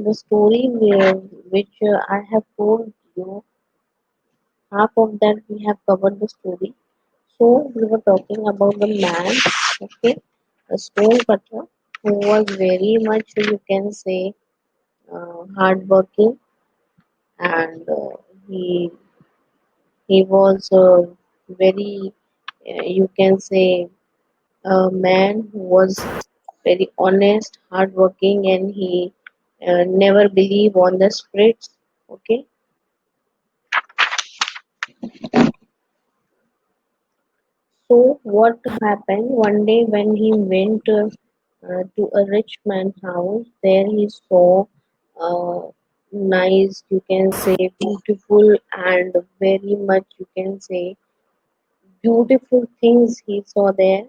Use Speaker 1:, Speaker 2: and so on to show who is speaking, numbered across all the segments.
Speaker 1: The story which I have told you, half of that we have covered the story. So we were talking about the man, okay, a stone cutter who was very much, you can say, hardworking, and he was very, you can say, a man who was very honest, hardworking, and he never believe on the spirits. Okay, so what happened one day when he went to a rich man's house? There he saw nice, you can say, beautiful, and very much, you can say, beautiful things he saw there,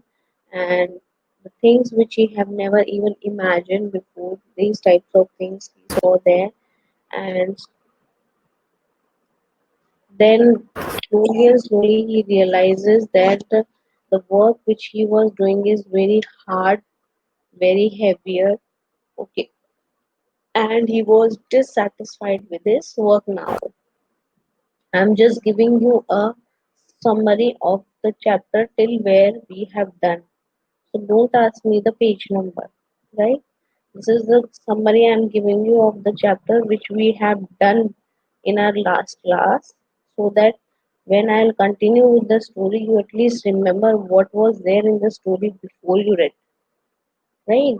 Speaker 1: and the things which he have never even imagined before. These types of things he saw there, and then slowly and slowly he realizes that the work which he was doing is very hard, very heavier. Okay, and he was dissatisfied with his work now. I'm just giving you a summary of the chapter till where we have done. So don't ask me the page number, right? This is the summary I'm giving you of the chapter which we have done in our last class, so that when I'll continue with the story, you at least remember what was there in the story before you read, right?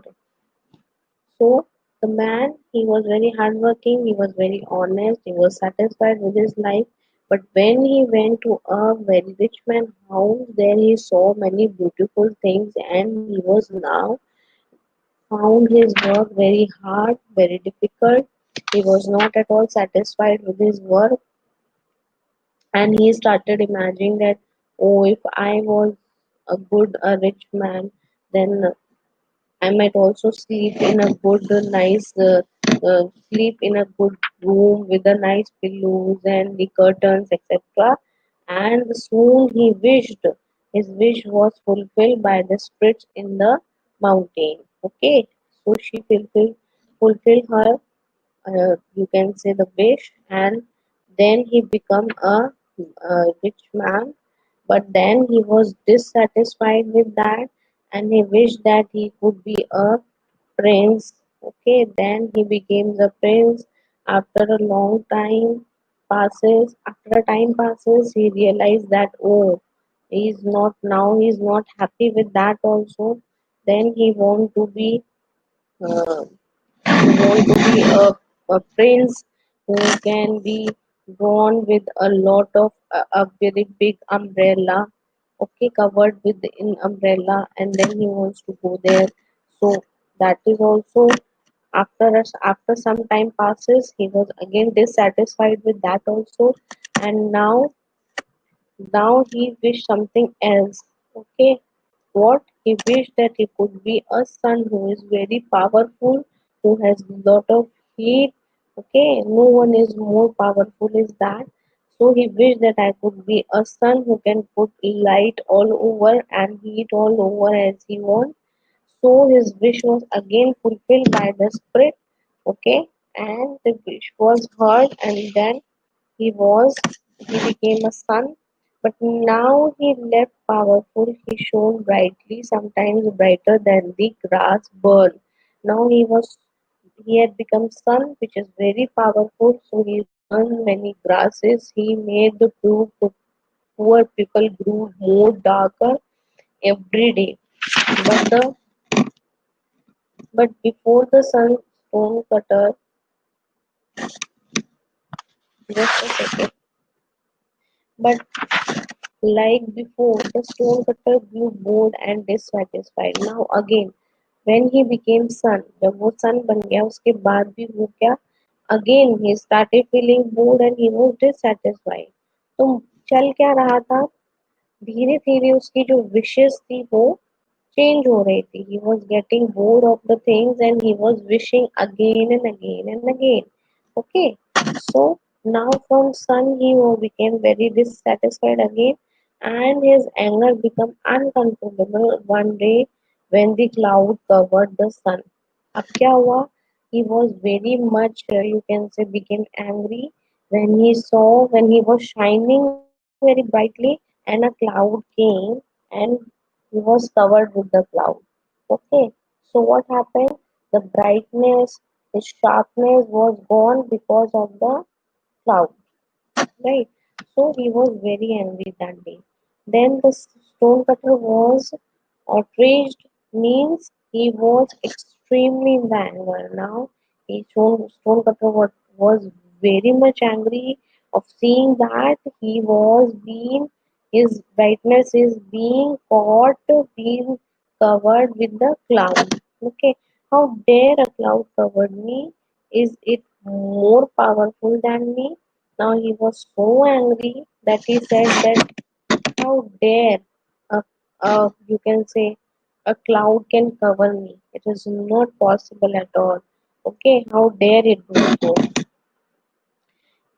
Speaker 1: So the man, he was very hardworking, he was very honest, he was satisfied with his life. But when he went to a very rich man's house, there he saw many beautiful things, and he was now found his work very hard, very difficult. He was not at all satisfied with his work, and he started imagining that, oh, if I was a rich man, then I might also sleep in a good, nice, sleep in a good room with the nice pillows and the curtains, etc. And soon he wished his wish was fulfilled by the spirits in the mountain. Okay, so she fulfilled her, you can say, the wish, and then he become a rich man. But then he was dissatisfied with that, and he wished that he could be a prince. Okay, then he became the prince. After a long time passes, after a time passes, he realized that, oh, he's not happy with that also. Then he uh, want to be a prince who can be drawn with a lot of a very big umbrella, okay, covered with an umbrella, and then he wants to go there. So that is also, after some time passes, he was again dissatisfied with that also, and now he wished something else. Okay, what he wished that he could be a son who is very powerful, who has lot of heat. Okay, no one is more powerful is that. So he wished that I could be a son who can put light all over and heat all over as he wants. So his wish was again fulfilled by the spirit. Okay, and the wish was heard, and then he was he became a son, but now he left powerful, he shone brightly, sometimes brighter than the grass burn. Now he had become sun, which is very powerful, so he burned many grasses. He made the poor people grew more darker every day. But the but before the sun, stone cutter, just a second. But like before, the stonecutter grew bored and dissatisfied. Now again, when he became sun, जब वो sun बन गया उसके बाद भी वो क्या, again he started feeling bored and he was dissatisfied. तो चल क्या रहा था, धीरे धीरे उसकी जो wishes थी वो change हो रही थी. He was getting bored of the things and he was wishing again and again and again. Okay, so now from sun he became very dissatisfied again, and his anger became uncontrollable one day when the cloud covered the sun. अब क्या हुआ, he was very much, you can say, became angry when he saw, when he was shining very brightly and a cloud came and he was covered with the cloud. Okay, so what happened? The brightness, the sharpness was gone because of the cloud, right? So he was very angry that day. Then the stonecutter was outraged, means he was extremely in the anger. Now stonecutter was very much angry of seeing that he was being, his brightness is being caught, being covered with the cloud. Okay, how dare a cloud covered me? Is it more powerful than me? Now he was so angry that he said that how dare a, you can say a cloud can cover me. It is not possible at all. Okay, how dare it do so?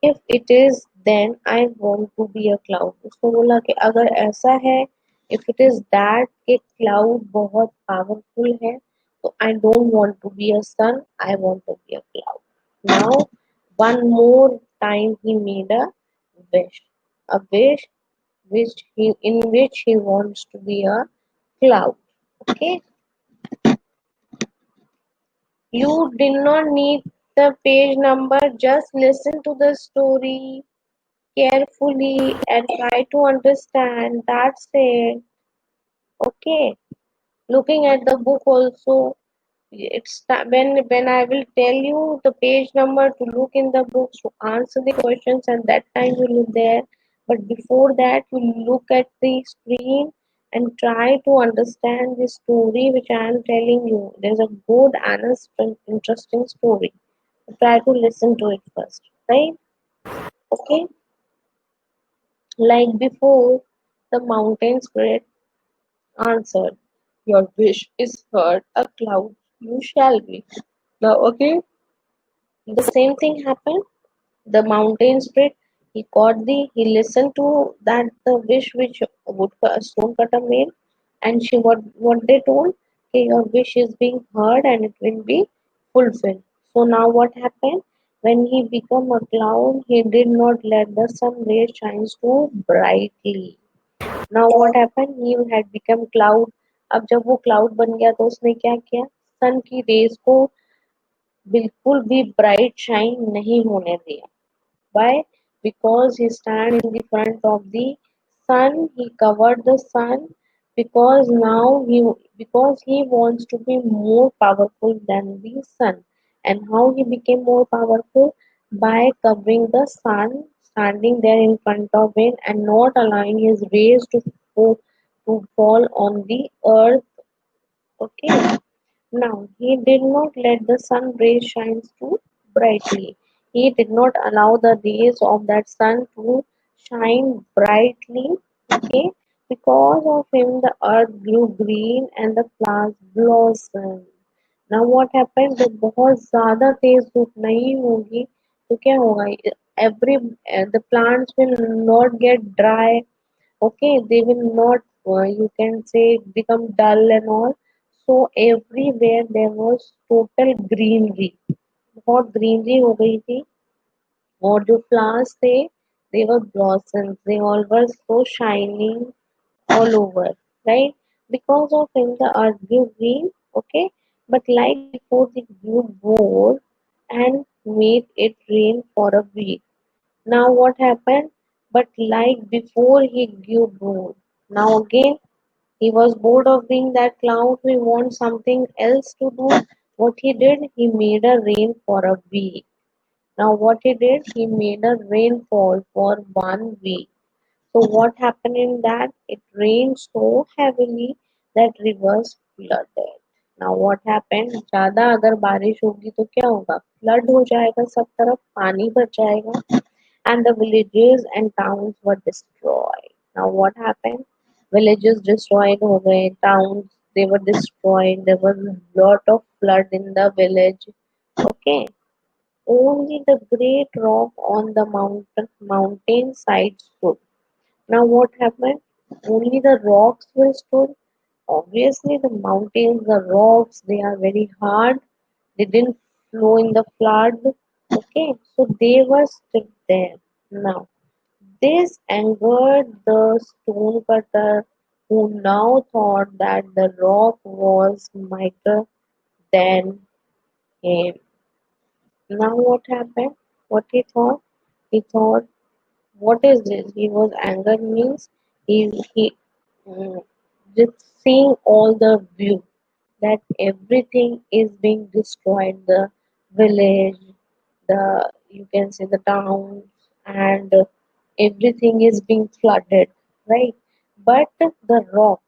Speaker 1: If it is, then I want to be a cloud. उसको बोला कि अगर ऐसा है, if it is that कि cloud बहुत powerful है, तो I don't want to be a sun, I want to be a cloud. Now, one more time he made a wish which he wants to be a cloud. Okay, you did not need the page number. Just listen to the story carefully and try to understand. That's it. Okay. Looking at the book also, when I will tell you the page number to look in the books to answer the questions, and that time you look there. But before that, you look at the screen and try to understand the story which I am telling you. There's a good and a interesting story. Try to listen to it first, right? Okay. Like before, the mountain spirit answered, "Your wish is heard, a cloud you shall be." Now, okay, the same thing happened. The mountain spirit, he listened to that the wish which stonecutter made, and what they told, okay, your wish is being heard and it will be fulfilled. So now what happened? When he became a cloud, he did not let the sun rays shine so brightly. Now what happened? He had become cloud. अब जब वो cloud बन गया तो उसने क्या किया? सन की रेज को बिल्कुल भी bright shine नहीं होने दिया. Why? Because he stand in the front of the sun, he covered the sun because now he wants to be more powerful than the sun. And how he became more powerful? By covering the sun, standing there in front of it and not allowing his rays to fall on the earth. Okay. Now, he did not let the sun rays shine too brightly. He did not allow the rays of that sun to shine brightly. Okay, because of him, the earth grew green and the flowers blossomed. Now, what happened? जब बहुत ज़्यादा तेज धूप नहीं होगी, तो क्या होगा? Every the plants will not get dry. Okay, they will not, you can say, become dull and all. So everywhere there was total greenery. बहुत greenery हो गई थी. और जो flowers थे, they were blossoms, they all were so shining all over, right? Because of him the earth grew green. Okay, but like before, the grew bored and made it rain for a week. Now what happened? But like before, he grew bored. Now again, he was bored of being that cloud. He wants something else to do. What he did, he made a rain for a week. Now what he did, he made a rainfall for 1 week. So what happened in that? It rained so heavily that rivers flooded. Now what happened? ज़्यादा अगर बारिश होगी तो क्या होगा? Flood हो जाएगा, सब तरफ पानी भर जाएगा. And the villages and towns were destroyed. Now what happened? Villages destroyed हो गए, towns they were destroyed. There was a lot of flood in the village. Okay, only the great rock on the mountain side stood. Now what happened? Only the rocks were stood. Obviously, the mountains, the rocks, they are very hard. They didn't flow in the flood. Okay, so they were still there. Now, this angered the stonecutter, who now thought that the rock was mightier than him. Now, what happened? What he thought? He thought, what is this? He was angered means he mm, just seeing all the view that everything is being destroyed, the village, the you can say the towns, and everything is being flooded, right? But the rocks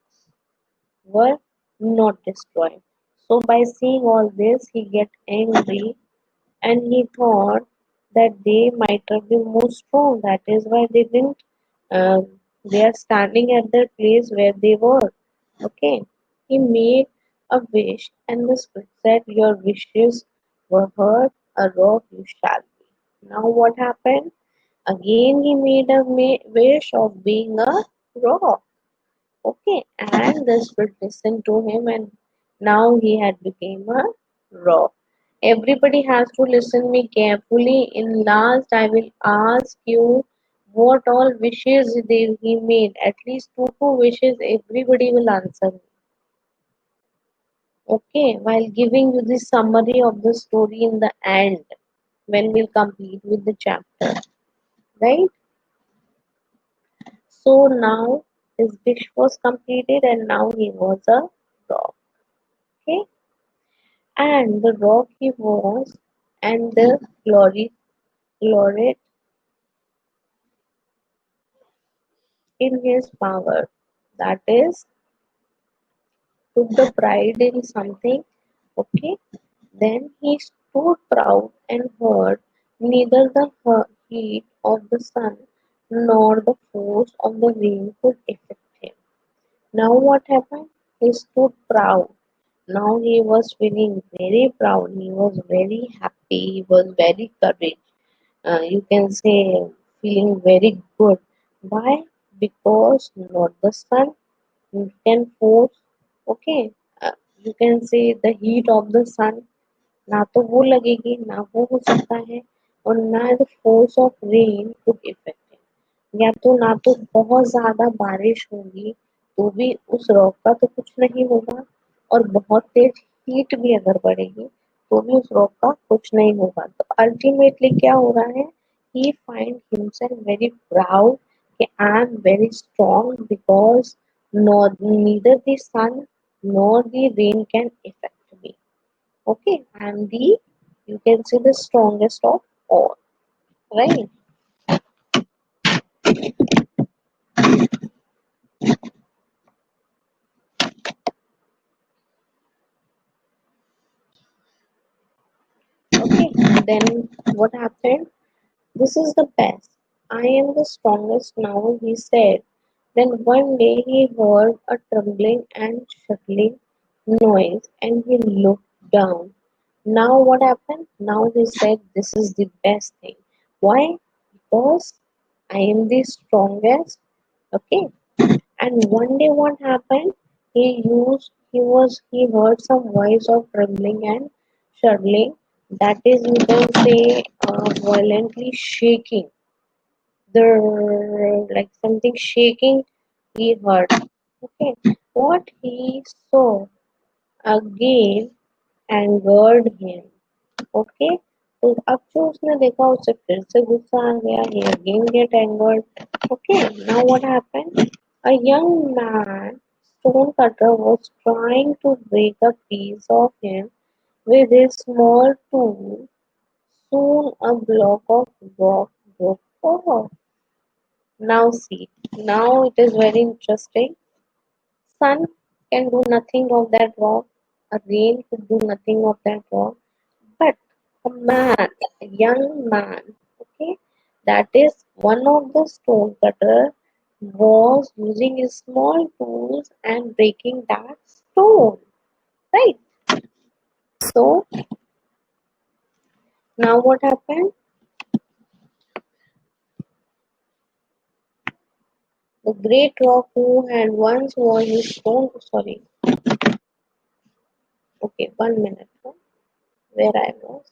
Speaker 1: were not destroyed. So by seeing all this, he get angry, and he thought that they might have been more strong. That is why they didn't. They are standing at the place where they were. Okay. He made a wish, and the spirit said, "Your wishes were heard. A rock you shall be." Now what happened? Again, he made a wish of being a rock. Okay, and the spirit listened to him, and now he had become a rock. Everybody has to listen me carefully. In last, I will ask you what all wishes he made. At least two wishes. Everybody will answer me. Okay, while giving you the summary of the story in the end, when we'll complete with the chapter, right? So now his wish was completed, and now he was a rock. Okay, and the rock he was, and the gloried in his power. That is, took the pride in something. Okay, then he stood proud and heard neither the heat of the sun nor the force of the rain could affect him. Now what happened? He stood proud. Now he was feeling very proud. He was very happy. He was very courage. You can say feeling very good. Why? Because not the sun can force. Okay, you can say the heat of the sun ना तो वो लगेगी ना वो हो सकता है और ना the force of rain could affect it. या तो ना तो बहुत ज्यादा बारिश होगी तो भी उस रॉक का तो कुछ नहीं होगा और बहुत तेज हीट भी अगर बढ़ेगी तो भी उस रॉक का कुछ नहीं होगा तो अल्टीमेटली क्या हो रहा है he find himself very proud कि I am very strong because neither the sun nor the rain can affect me. Okay, I'm the you can say the strongest of all, right? Okay, then what happened? This is the best. I am the strongest now, he said. Then one day he heard a trembling and shuffling noise and he looked down. Now what happened? Now he said, this is the best thing. Why? Because I am the strongest. Okay, and one day what happened? He heard some voice of trembling and shuddering. That is, you can say, violently shaking. The like something shaking he heard. Okay, what he saw again angered him. Okay तो अब जो उसने देखा उसे फिर से गुस्सा आ गया he again get angered. Okay, now what happened? A young man stonecutter was trying to break a piece of him with his small tool. Soon a block of rock broke off. Now see, now it is very interesting. Sun can do nothing of that rock, a rain could do nothing of that rock, but a man, a young man, okay, that is one of the stone cutter was using his small tools and breaking that stone, right? So now what happened? The great rock who had once was his stone. Sorry, okay, 1 minute. Huh? where I was.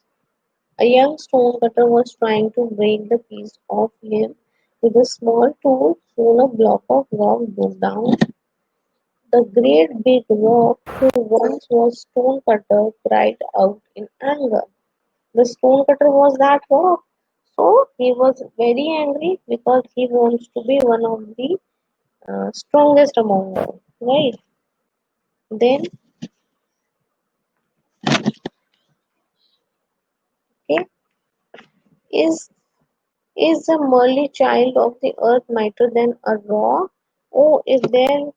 Speaker 1: A young stonecutter was trying to break the piece off him with a small tool. Soon a block of rock broke down. The great big rock, who once was stonecutter, cried out in anger. The stonecutter was that rock. So he was very angry because he wants to be one of the strongest among all, right? Then, okay, is is a Merly child of the earth mightier than a rock? Oh, if there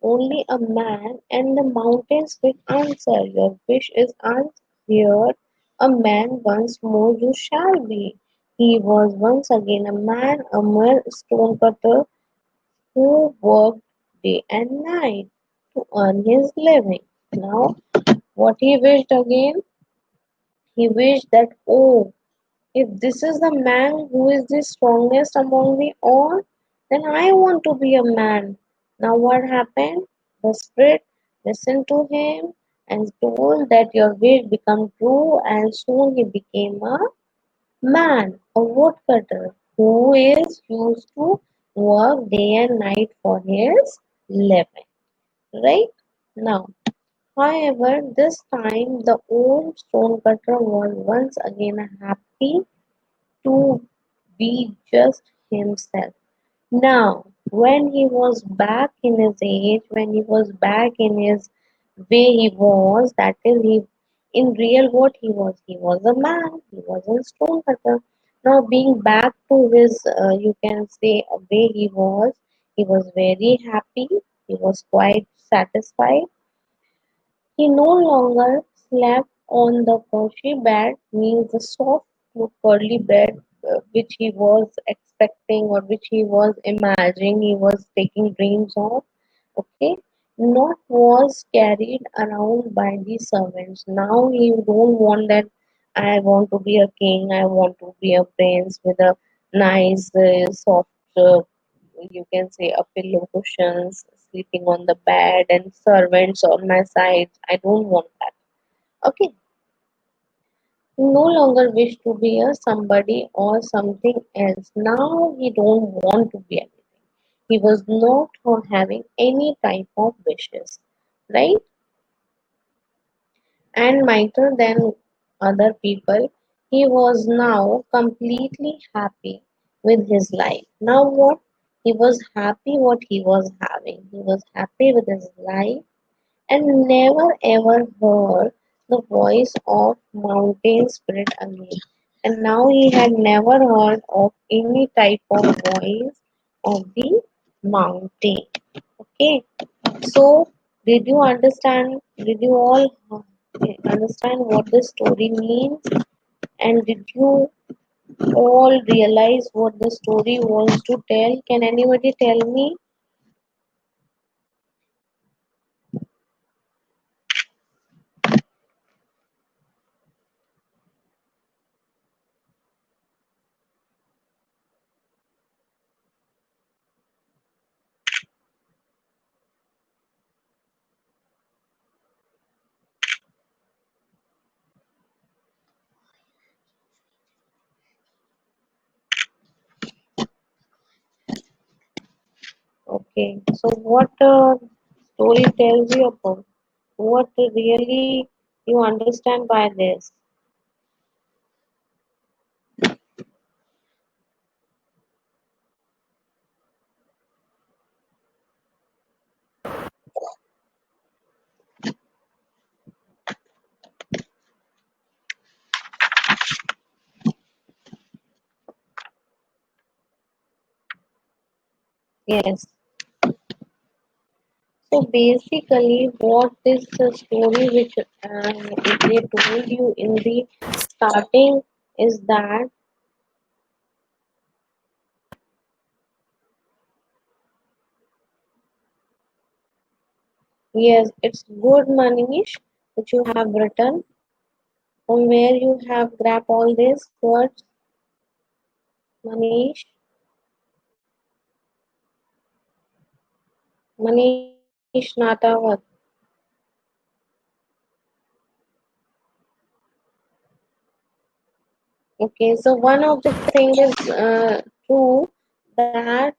Speaker 1: only a man, and the mountains will answer, your wish is answered. A man once more you shall be. He was once again a man, a mere stonecutter who worked day and night to earn his living. Now, what he wished again? He wished that, oh, if this is the man who is the strongest among the all, then I want to be a man. Now what happened? The spirit listened to him and told that your wish become true, and soon he became a man, a woodcutter, who is used to work day and night for his living. Right? Now, however, this time the old stonecutter was once again happy to be just himself. Now, when he was back in his age, when he was back in his way he was, that is, he in real what he was a man, he was a stonecutter. Now, being back to his, you can say, a way he was very happy, he was quite satisfied. He no longer slept on the cushy bed, means the soft curly bed which he was expecting or which he was imagining, he was taking dreams of. Okay, not was carried around by the servants. Now he don't want that. I want to be a king. I want to be a prince with a nice, soft you can say a pillow cushions, sleeping on the bed and servants on my side. I don't want that. Okay. He no longer wish to be a somebody or something else. Now he don't want to be anything. He was not for having any type of wishes. Right? And mightier than other people, he was now completely happy with his life. Now what? He was happy what he was having. He was happy with his life and never ever heard the voice of mountain spirit again. And now he had never heard of any type of voice of the mountain. Okay, so did you understand? Did you all understand what the story means? And did you all realize what the story wants to tell? Can anybody tell me? Okay, so what story tells you about? What really you understand by this? Yes. So basically, what is the story which they told you in the starting is that yes, it's good, Manish, that you have written. From where you have grabbed all these words, Manish? Manish Natawat. Okay, so one of the thing is true that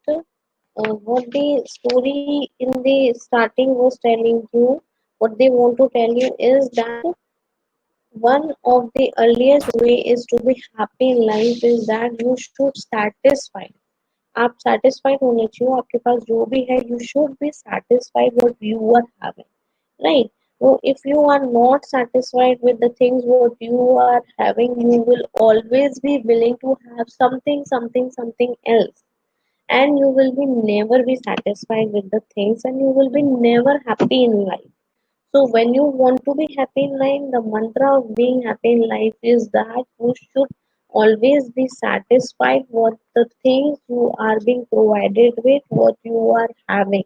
Speaker 1: what the story in the starting was telling you, what they want to tell you is that one of the earliest way is to be happy in life is that you should satisfy. आप satisfied होने चाहिए आपके पास जो भी है you should be satisfied what you are having, right? So if you are not satisfied with the things what you are having, you will always be willing to have something else, and you will be never be satisfied with the things, and you will be never happy in life. So when you want to be happy in life, the mantra of being happy in life is that you should always be satisfied what the things you are being provided with, what you are having.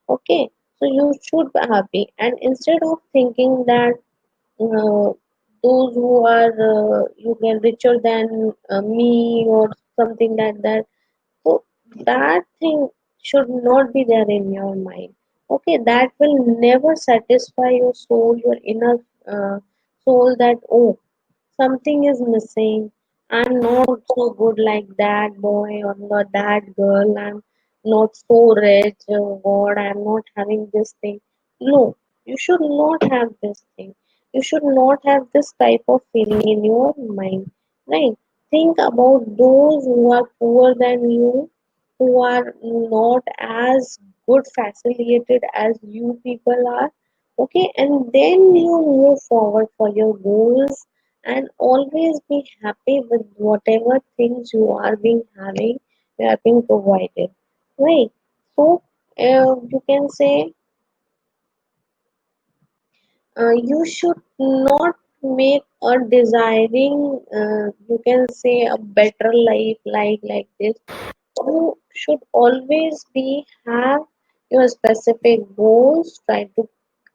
Speaker 1: Okay, so you should be happy, and instead of thinking that uh, those who are you can richer than me or something like that, so that thing should not be there in your mind. Okay, that will never satisfy your soul, your inner soul, that oh, something is missing. I'm not so good like that boy or not that girl. I'm not so rich. Oh God, I'm not having this thing. No, you should not have this thing. You should not have this type of feeling in your mind. Right? Think about those who are poorer than you, who are not as good facilitated as you people are. Okay, and then you move forward for your goals, and always be happy with whatever things you are being having, you are being provided, right? So you can say you should not make a desiring, you can say, a better life like this. You should always be have your specific goals, try to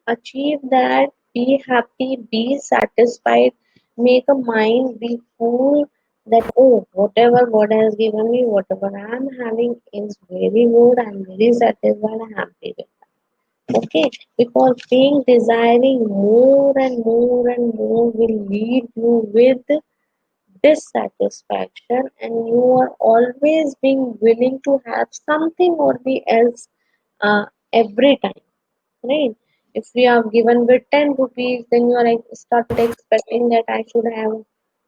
Speaker 1: achieve that, be happy, be satisfied, make a mind be full that oh, whatever God has given me, whatever I'm having is very good, I'm very satisfied, I'm happy with that. Okay, because being desiring more and more and more will lead you with dissatisfaction, and you are always being willing to have something or the else every time, right? If we are given with 10 rupees, then you are started expecting that I should have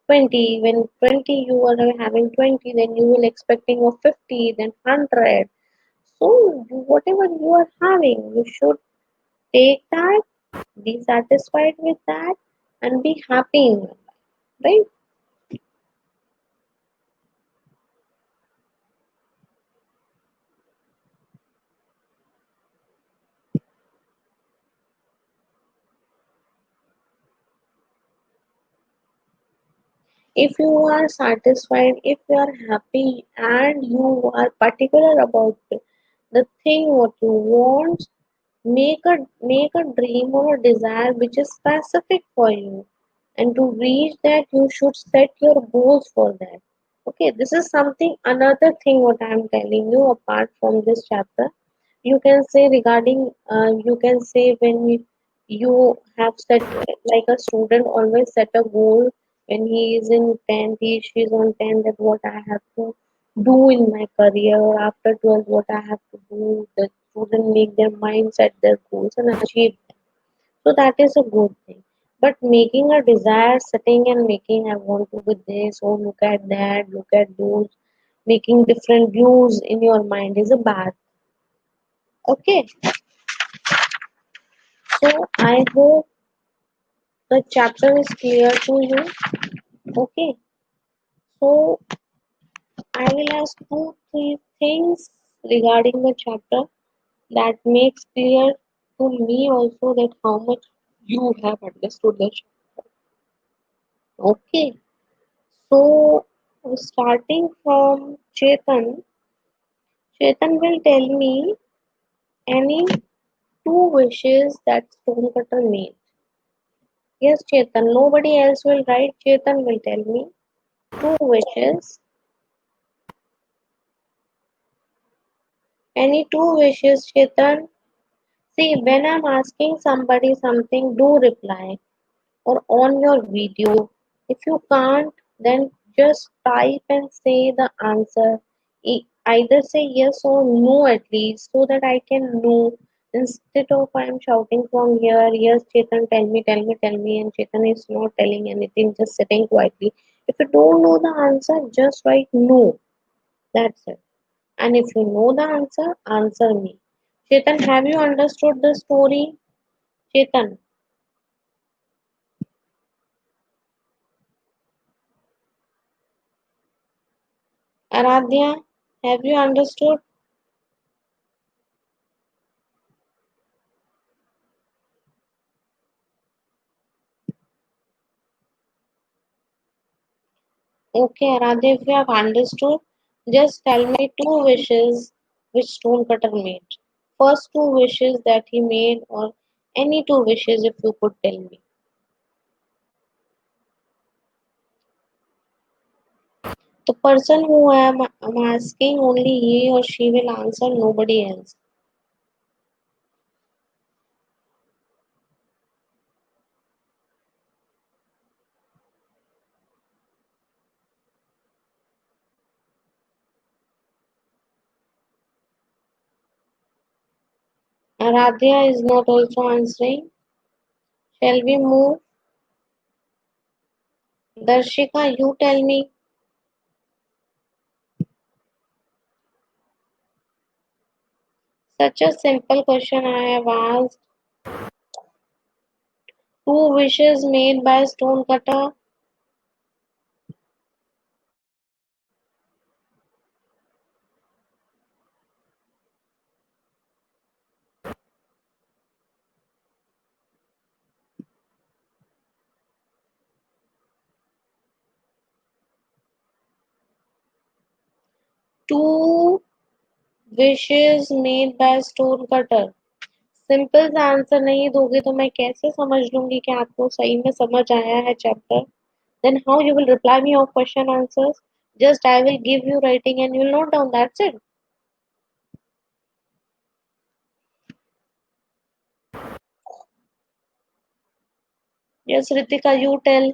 Speaker 1: 20. When 20 you are having 20, then you will expecting of 50, then 100. So whatever you are having, you should take that, be satisfied with that, and be happy in your life, right? If you are satisfied, if you are happy, and you are particular about the thing what you want, make a dream or a desire which is specific for you, and to reach that you should set your goals for that. Okay, this is something, another thing what I am telling you apart from this chapter. You can say regarding you can say when you have set, like a student always set a goal when he is in 10th, she is on 10th, that what I have to do in my career, or after 12th what I have to do. The student make their mind set their goals and achieve them. So that is a good thing. But making a desire, setting and making I want to do this, or look at that, look at those, making different views in your mind is a bad. Okay, so I hope the chapter is clear to you. Okay, so I will ask two, three things regarding the chapter that makes clear to me also that how much you have understood the chapter. Okay, so starting from Chetan will tell me any two wishes that Stonecutter made. Yes, Chetan, nobody else will write. Chetan will tell me two wishes. Any two wishes, Chetan? See, when I'm asking somebody something, do reply or on your video. If you can't, then Just type and say the answer. Either say yes or no at least so that I can know. Instead of I'm shouting from here, yes, Chetan, tell me, tell me, tell me, and Chetan is not telling anything, just sitting quietly. If you don't know the answer, just write no. That's it. And if you know the answer, answer me. Chetan, have you understood the story? Chetan, Aradhya, have you understood? Okay, Aradhya, if you have understood, just tell me two wishes which Stonecutter made. First two wishes that he made, or any two wishes if you could tell me. The person who I'm asking, only he or she will answer, nobody else. Aradhya is not also answering. Shall we move? Darshika, you tell me. Such a simple question I have asked. Two wishes made by Stonecutter. Two wishes made by Stonecutter. Simple सा answer नहीं दोगे तो मैं कैसे समझ लूंगी कि आपको सही में समझ आया है chapter. Then how you will reply me of question answers? Just I will give you writing and you will note down. That's it. Yes, Ritika, you tell.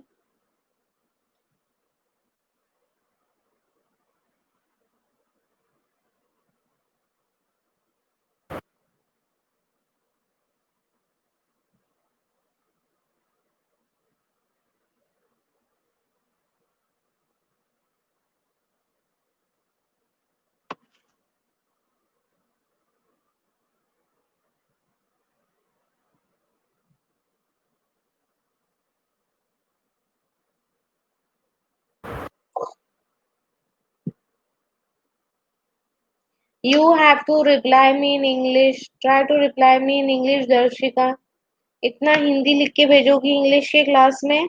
Speaker 1: You have to reply me in English. Try to reply me in English, Darshika. इतना हिंदी लिख के भेजोगी English के class में?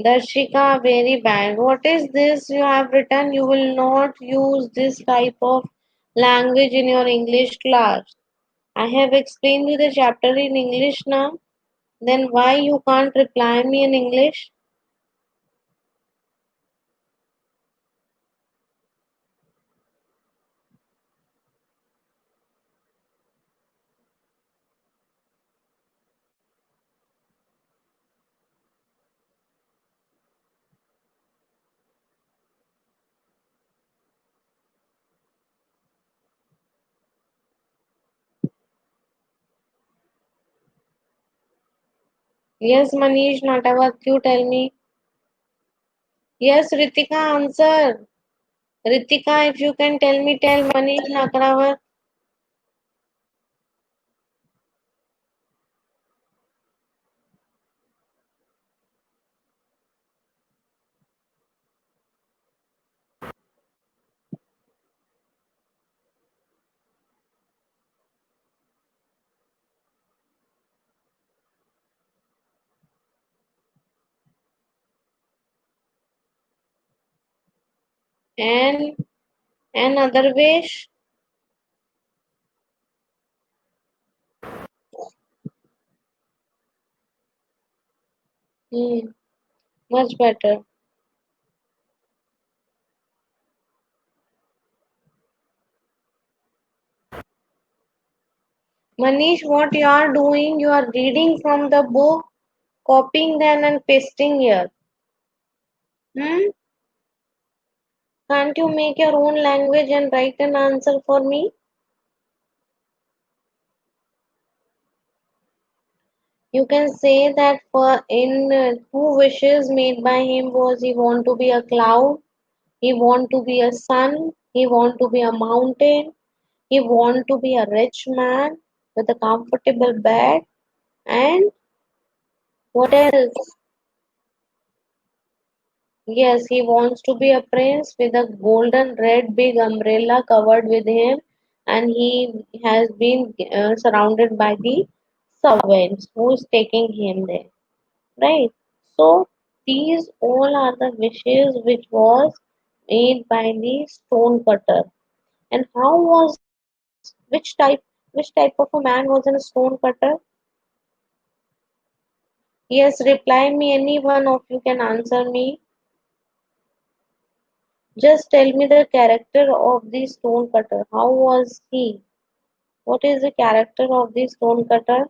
Speaker 1: Darshika, very bad. What is this you have written? You will not use this type of language in your English class. I have explained you the chapter in English now. Then why you can't reply me in English? Yes, Manish Natawat, you tell me. Yes, Ritika, answer. Ritika, if you can tell me, tell Manish Natawat. And other wish. Hmm. Much better. Manish, what you are doing? You are reading from the book, copying them and pasting here. Hmm? Can't you make your own language and write an answer for me? You can say that for in two wishes made by him was he want to be a cloud, he want to be a sun, he want to be a mountain, he want to be a rich man with a comfortable bed, and what else? Yes, he wants to be a prince with a golden red big umbrella covered with him, and he has been surrounded by the servants who's taking him there. Right. So these all are the wishes which was made by the stone cutter. And how was which type of a man was in a stone cutter? Yes, reply me. Any one of you can answer me. Just tell me the character of the stone cutter. How was he? What is the character of the stone cutter?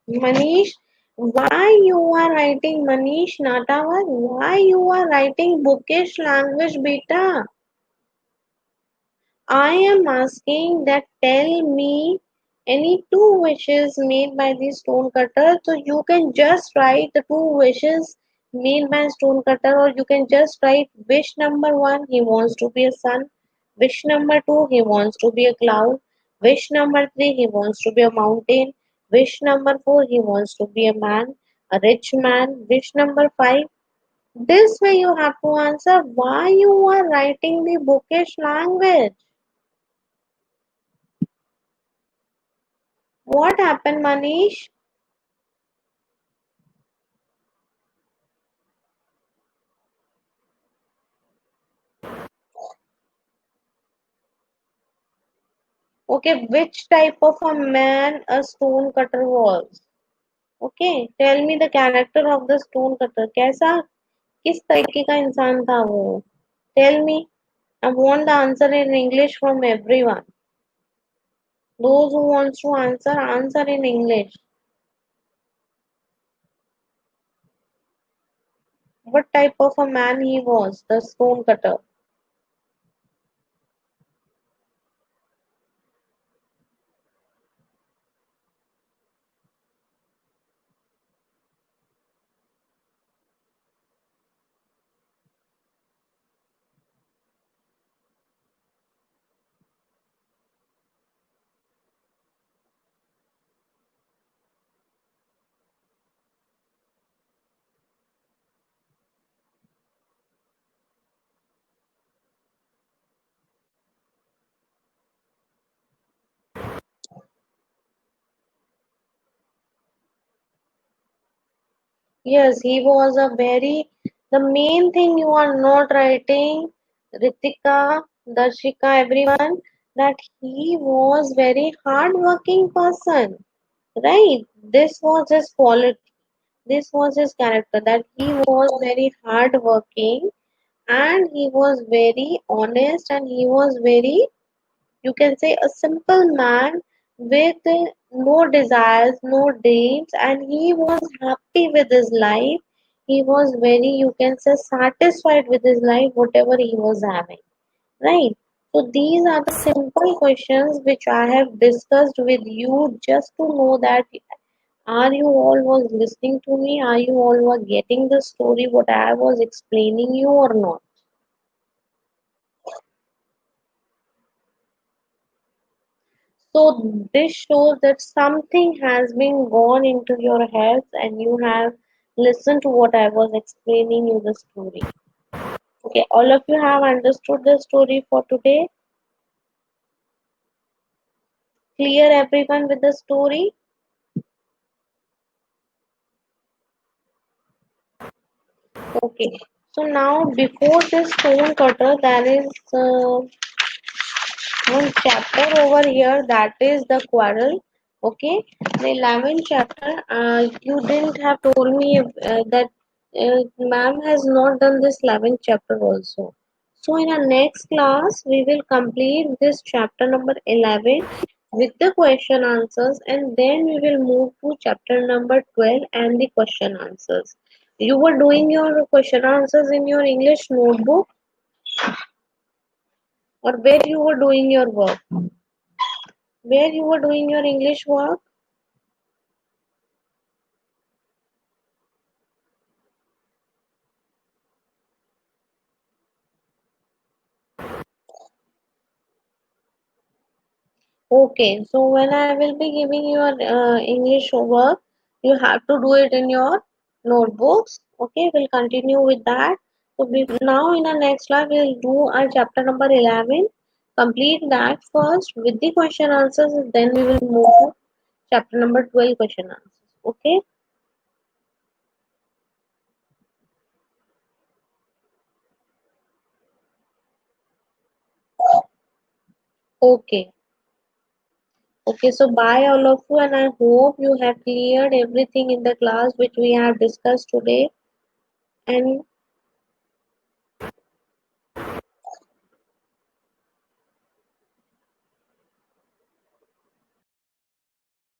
Speaker 1: Manish, why you are writing Manish Natawar? Why you are writing bookish language, beta? I am asking that tell me any two wishes made by the stone cutter. So you can just write the two wishes made by stone cutter, or you can just write wish number one, he wants to be a sun. Wish number two, he wants to be a cloud. Wish number three, he wants to be a mountain. Wish number four, he wants to be a man, a rich man. Wish number five. This way you have to answer why you are writing the bookish language. What happened, Manish? Okay, which type of a man a stone cutter was? Okay, tell me the character of the stone cutter. कैसा किस तरीके का इंसान था वो? Tell me. I want the answer in English from everyone. Those who wants to answer, answer in English. What type of a man he was, the stone cutter? Yes, he was a very. The main thing you are not writing, Ritika, Darshika, everyone, that he was very hardworking person, right? This was his quality. This was his character. That he was very hardworking and he was very honest and he was very, you can say, a simple man with no desires, no dreams, and he was happy with his life. He was very, you can say, satisfied with his life, whatever he was having, right? So these are the simple questions which I have discussed with you just to know that are you all was listening to me? Are you all were getting the story what I was explaining you or not? So this shows that something has been gone into your heads and you have listened to what I was explaining you the story. Okay, all of you have understood the story for today. Clear everyone with the story? Okay. So now before this stone cutter, there is one chapter over here, that is the quarrel. Okay, the 11th chapter. You didn't have told me that ma'am has not done this 11th chapter also. So in our next class we will complete this chapter number 11 with the question answers, and then we will move to chapter number 12 and the question answers. You were doing your question answers in your English notebook, or where you were doing your work? Where you were doing your English work? Okay, so when I will be giving your English work, you have to do it in your notebooks. Okay, we'll continue with that. So now in our next class, we'll do our chapter number 11. Complete that first with the question answers, and then we will move to chapter number 12 question answers. Okay, okay. Okay, so bye all of you, and I hope you have cleared everything in the class which we have discussed today. And